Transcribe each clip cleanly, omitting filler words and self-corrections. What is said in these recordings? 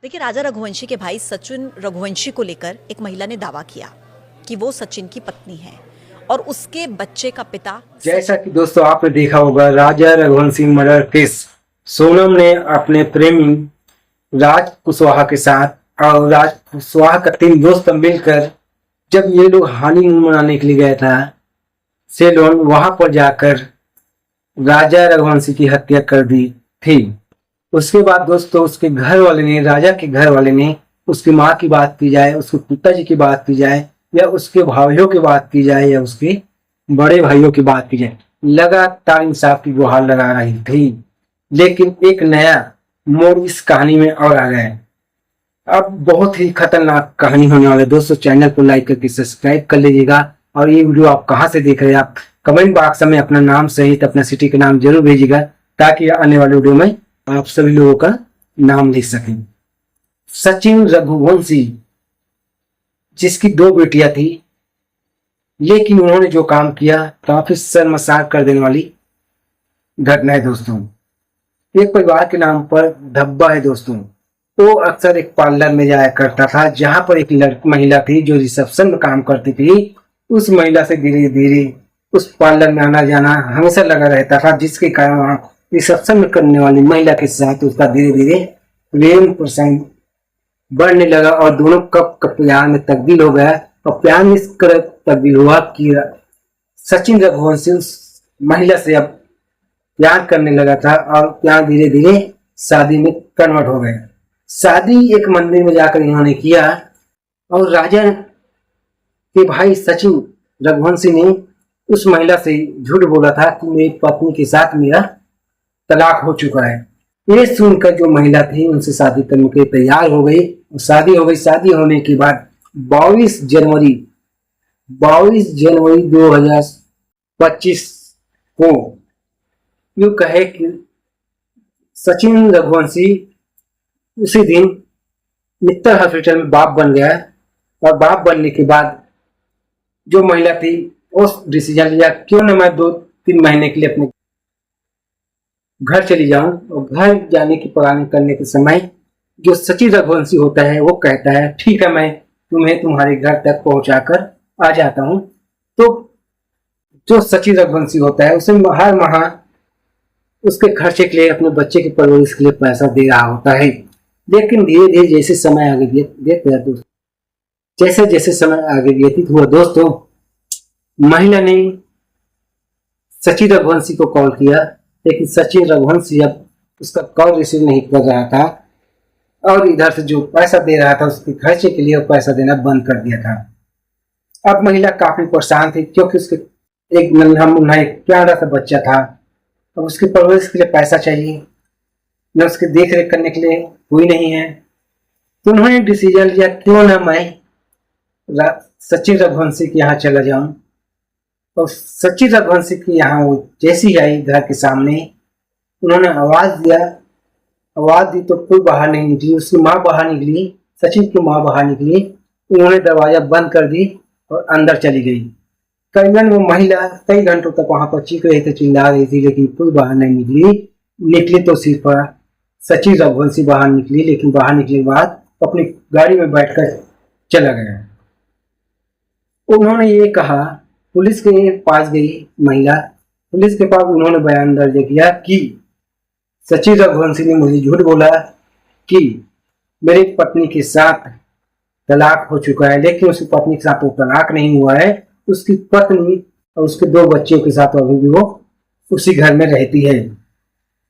देखिए, राजा रघुवंशी के भाई सचिन रघुवंशी को लेकर एक महिला ने दावा किया कि वो सचिन की पत्नी है और उसके बच्चे का पिता। जैसा कि दोस्तों आपने देखा होगा, राजा रघुवंशी मर्डर केस, सोनम ने अपने प्रेमी राज कुशवाहा के साथ और राज कुशवाहा का 3 दोस्त मिलकर जब ये लोग हनीमून मनाने के लिए गया था सेलोन, वहां पर जाकर राजा रघुवंशी की हत्या कर दी थी। उसके बाद दोस्तों उसके घर वाले ने, राजा के घर वाले ने, उसकी माँ की बात की जाए, उसके पिताजी की बात की जाए, या उसके भाइयों की बात की जाए, या उसके बड़े भाइयों की बात की जाए, लगातार इंसाफ की गुहार लगा रही थी। लेकिन एक नया मोड़ इस कहानी में और आ गया है। अब बहुत ही खतरनाक कहानी होने वाला है दोस्तों। चैनल को लाइक करके सब्सक्राइब कर लीजिएगा। और ये वीडियो आप कहाँ से देख रहे हैं, आप कमेंट बॉक्स में अपना नाम सहित अपना सिटी का नाम जरूर भेजिएगा, ताकि आने वाले वीडियो में आप सभी लोगों का नाम लिख सकें। सचिन रघुवंशी, जिसकी 2 बेटियां थी, लेकिन उन्होंने जो काम किया काफी शर्मसार कर देने वाली घटना है दोस्तों। एक परिवार के नाम पर धब्बा है दोस्तों। वो अक्सर एक पार्लर में जाया करता था, जहां पर एक महिला थी जो रिसेप्शन में काम करती थी। उस महिला से धीरे धीरे उस पार्लर में आना जाना हमेशा लगा रहता था, जिसके कारण वहां रिसेप्शन में करने वाली महिला के साथ उसका धीरे धीरे प्रेम प्रसंग बढ़ने लगा और दोनों कब कब प्यार में तब्दील हो गया। और प्यार में इस तरह तब्दील हुआ कि सचिन रघुवंशी उस महिला से अब प्यार करने लगा था और प्यार धीरे धीरे शादी में कन्वर्ट हो गया। शादी एक मंदिर में जाकर इन्होंने किया और राजा के भाई सचिन रघुवंशी ने उस महिला से झूठ बोला था कि मेरी पत्नी के साथ मेरा तलाक हो चुका है। ये सुनकर जो महिला थी उनसे शादी करने के लिए तैयार हो गई। शादी हो गई। शादी होने के बाद 22 जनवरी 2025 को यूं कहे कि सचिन रघुवंशी उसी दिन मित्तल हॉस्पिटल में बाप बन गया। और बाप बनने के बाद जो महिला थी उस डिसीजन लिया, क्यों ना मैं 2-3 महीने के लिए अपने घर चली जाऊं। और घर जाने की प्लानिंग करने के समय जो सचिन रघुवंशी होता है वो कहता है, ठीक है, मैं तुम्हें तुम्हारे घर तक पहुंचाकर आ जाता हूं। तो जो सचिन रघुवंशी होता है उसे हर माह उसके खर्चे के लिए, अपने बच्चे की परवरिश के लिए पैसा दे रहा होता है। लेकिन धीरे धीरे जैसे समय आगे जैसे जैसे समय आगे व्यतीत हुआ दोस्तों, महिला ने सचिन रघुवंशी को कॉल किया, लेकिन सचिन रघुवंशी अब उसका कॉल रिसीव नहीं कर रहा था और इधर से जो पैसा दे रहा था उसके खर्चे के लिए वो पैसा देना बंद कर दिया था। अब महिला काफी परेशान थी, क्योंकि उसके एक नन्हा मुन्ना एक प्यारा सा बच्चा था। अब उसकी परवरिश के लिए पैसा चाहिए, न उसके देख रेख करने के लिए कोई नहीं है। तो उन्होंने डिसीजन लिया, क्यों ना मैं सचिन रघुवंशी के यहाँ चला जाऊं। और सचिन रघुवंशी के यहाँ वो जैसी आई घर के सामने, उन्होंने आवाज दी तो कोई बाहर नहीं निकली। उसकी माँ बाहर निकली, सचिन की माँ बाहर निकली। उन्होंने दरवाजा बंद कर दी और अंदर चली गई। करीबन वो महिला कई घंटों तक वहां पर चीख रही थी, चिल्ला रही थी, लेकिन कोई बाहर नहीं निकली तो सिर्फ सचिन रघुवंशी बाहर निकली। लेकिन बाहर निकले के बाद अपनी गाड़ी में बैठकर चला गया। उन्होंने ये कहा, पुलिस के पास गई महिला, पुलिस के पास उन्होंने बयान दर्ज किया कि सचिन रघुवंशी ने मुझे झूठ बोला कि मेरी पत्नी के साथ तलाक हो चुका है, लेकिन उसकी पत्नी के साथ वो तलाक नहीं हुआ है। उसकी पत्नी और उसके 2 बच्चों के साथ अभी भी वो उसी घर में रहती है।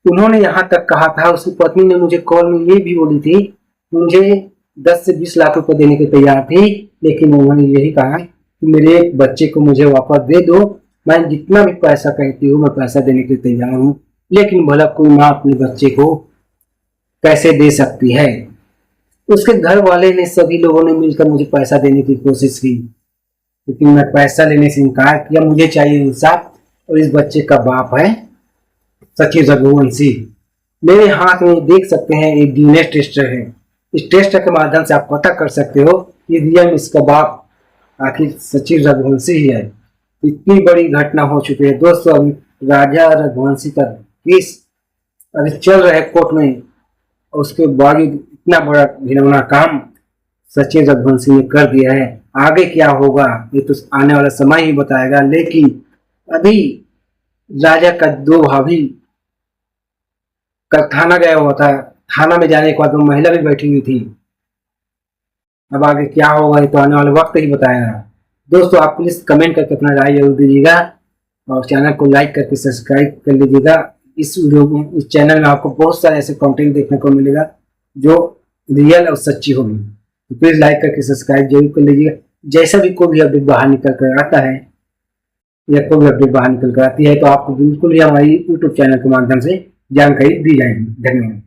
उन्होंने यहाँ तक कहा था, उसकी पत्नी ने मुझे कॉल में ये भी बोली थी, मुझे 10 से 20 लाख रुपए देने के तैयार थी, लेकिन उन्होंने यही कहा कि मेरे एक बच्चे को मुझे वापस दे दो, मैं जितना भी पैसा कहती हूँ मैं पैसा देने के लिए तैयार हूँ। लेकिन भला कोई माँ अपने बच्चे को कैसे दे सकती है। उसके घर वाले ने, सभी लोगों ने मिलकर मुझे पैसा देने की कोशिश की, लेकिन मैं पैसा लेने से इनकार किया। मुझे चाहिए इंसाफ। और इस बच्चे का बाप है सचिन रघुवंशी। मेरे हाथ में देख सकते हैं एक डीएनए टेस्टर है। इस टेस्टर के माध्यम से आप पता कर सकते हो कि रियल इसका बाप आखिर सचिन रघुवंशी ही है। इतनी बड़ी घटना हो चुकी है दोस्तों। अभी राजा रघुवंशी का केस अभी चल रहा है कोर्ट में, और उसके बावजूद इतना बड़ा घिनौना काम सचिन रघुवंशी ने कर दिया है। आगे क्या होगा ये तो आने वाला समय ही बताएगा। लेकिन अभी राजा का दो भाभी कल थाना गया हुआ था, थाना में जाने के बाद वो महिला भी बैठी हुई थी। अब आगे क्या होगा ये तो आने वाले वक्त ही बताएगा। दोस्तों आप प्लीज कमेंट करके अपना राय जरूर दीजिएगा और चैनल को लाइक करके सब्सक्राइब कर लीजिएगा। इस वीडियो में, इस चैनल में आपको बहुत सारे ऐसे कंटेंट देखने को मिलेगा जो रियल और सच्ची होगी। तो प्लीज लाइक करके सब्सक्राइब जरूर कर लीजिएगा। जैसा भी कोई भी अपडेट बाहर निकल कर आता है या कोई भी अपडेट बाहर निकल कर आती है तो आपको बिल्कुल ही हमारी यूट्यूब चैनल के माध्यम से जानकारी दी जाएगी। धन्यवाद।